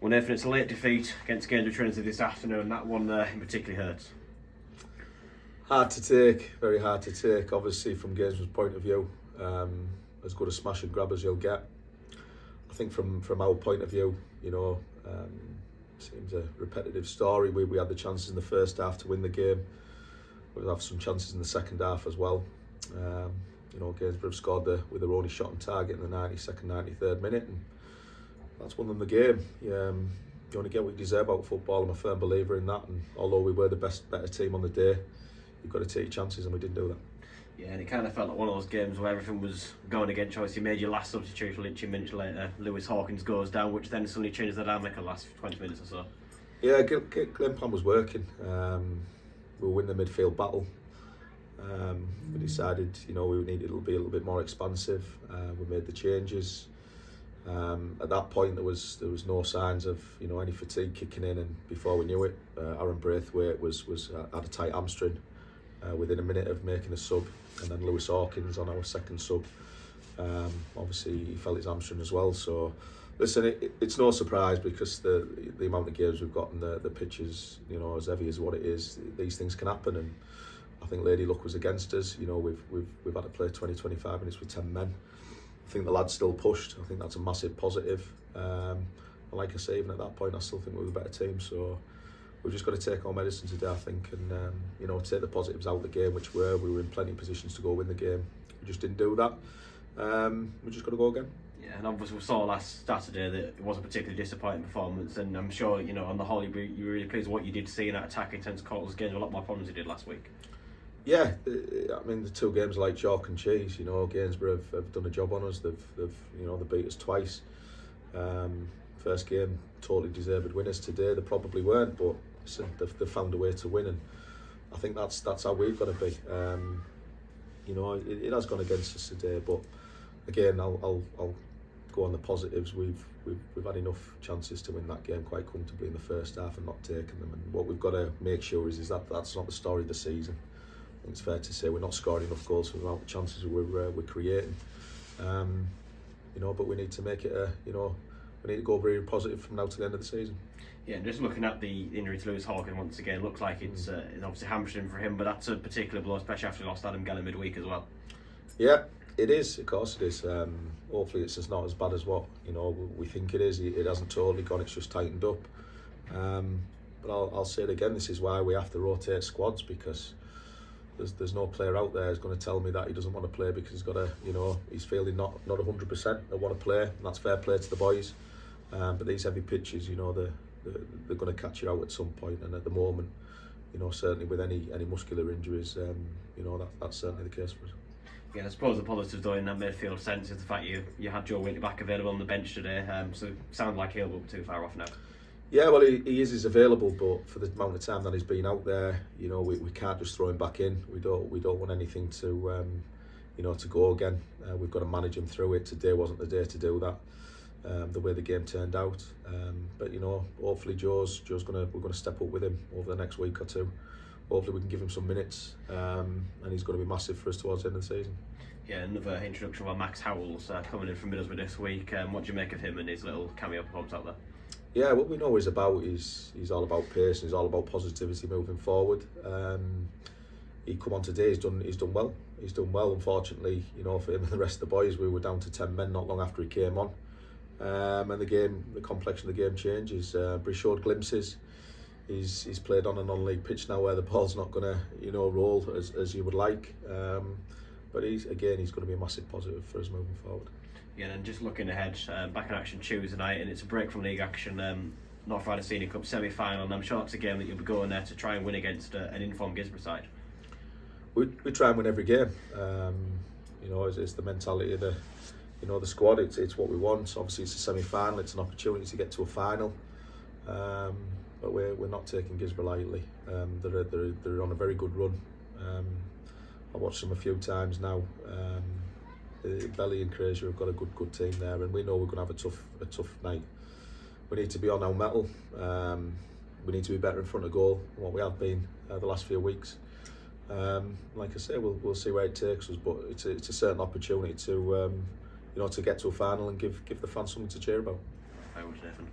Well, Nathan, it's a late defeat against Gainsborough Trinity this afternoon. That one in particular hurts. Hard to take, very hard to take. Obviously, from Gainsborough's point of view, as good a smash and grab as you'll get. I think from our point of view, seems a repetitive story. We had the chances in the first half to win the game. We'll have some chances in the second half as well. Gainsborough scored with their only shot on target in the 92nd, 93rd minute, and that's won them the game. You only get what you deserve out of football. I'm a firm believer in that, and although we were the better team on the day, you've got to take your chances, and we didn't do that. Yeah, and it kind of felt like one of those games where everything was going against choice. You made your last substitution literally minutes later. Lewis Hawkins goes down, which then suddenly changes the dynamic in the last 20 minutes or so. Yeah, game plan was working. We were winning the midfield battle. We decided, we needed to be a little bit more expansive. We made the changes. At that point, there was no signs of any fatigue kicking in, and before we knew it, Aaron Braithwaite had a tight hamstring within a minute of making a sub, and then Lewis Hawkins on our second sub. Obviously, he felt his hamstring as well. So, listen, it's no surprise because the amount of games we've got and the pitches, as heavy as what it is, these things can happen. And I think Lady Luck was against us. We've had to play 20-25 minutes with 10 men. I think the lads still pushed. I think that's a massive positive. And like I say, even at that point, I still think we were the better team. So we've just got to take our medicine today, I think, and take the positives out of the game, which we were in plenty of positions to go win the game. We just didn't do that. We just got to go again. Yeah, and obviously we saw last Saturday that it was a particularly disappointing performance, and I'm sure on the whole you were really pleased with what you did see in that attack intense Cottle's game. A lot more problems he did last week. Yeah, I mean the two games are like chalk and cheese. Gainsborough have done a job on us. They've they beat us twice. First game, totally deserved winners. Today they probably weren't, but listen, they've found a way to win, and I think that's how we've got to be. It has gone against us today, but again, I'll go on the positives. We've had enough chances to win that game quite comfortably in the first half and not taken them. And what we've got to make sure is that that's not the story of the season. I think it's fair to say we're not scoring enough goals for the amount of chances we're creating. But we need to make it we need to go very positive from now to the end of the season. Yeah, and just looking at the injury to Lewis Hawkins once again, looks like it's obviously hamstring for him, but that's a particular blow, especially after he lost Adam Geller midweek as well. Yeah, it is. Of course it is. Hopefully it's just not as bad as what we think it is. It hasn't totally gone. It's just tightened up. But I'll say it again. This is why we have to rotate squads, because there's no player out there who's going to tell me that he doesn't want to play because he's got he's feeling not 100%. They want to play, and that's fair play to the boys. But these heavy pitches, they're going to catch you out at some point, and at the moment, certainly with any muscular injuries, that's certainly the case for us. Yeah, I suppose the positive though in that midfield sense is the fact you had Joe Whitby back available on the bench today, so it sounds like he'll be too far off now. Yeah, well, he is available, but for the amount of time that he's been out there, we can't just throw him back in. We don't want anything to to go again. We've got to manage him through it. Today wasn't the day to do that. The way the game turned out, but hopefully we're going to step up with him over the next week or two. Hopefully we can give him some minutes, and he's going to be massive for us towards the end of the season. Yeah, another introduction by Max Howells coming in from Middlesbrough this week. What do you make of him and his little cameo performance out there? Yeah, what we know he's about he's all about pace, and he's all about positivity moving forward. He come on today, he's done well. He's done well. Unfortunately, for him and the rest of the boys, we were down to 10 men not long after he came on. And the complexion of the game changes. But he showed glimpses. He's played on a non-league pitch now where the ball's not going to roll as you would like. But he's going to be a massive positive for us moving forward. Yeah, and just looking ahead, back in action Tuesday night, and it's a break from league action. North Ryder Senior Cup semi-final, and I'm sure it's a game that you'll be going there to try and win against an informed Gainsborough side. We try and win every game. It's the mentality of the squad. It's what we want. Obviously, it's a semi-final. It's an opportunity to get to a final. But we're not taking Gainsborough lightly. They're on a very good run. I've watched them a few times now. Belly and Crazier have got a good team there, and we know we're going to have a tough night. We need to be on our mettle. We need to be better in front of goal than what we have been the last few weeks. Like I say, we'll see where it takes us, but it's a certain opportunity to to get to a final and give the fans something to cheer about. Very much, Nathan.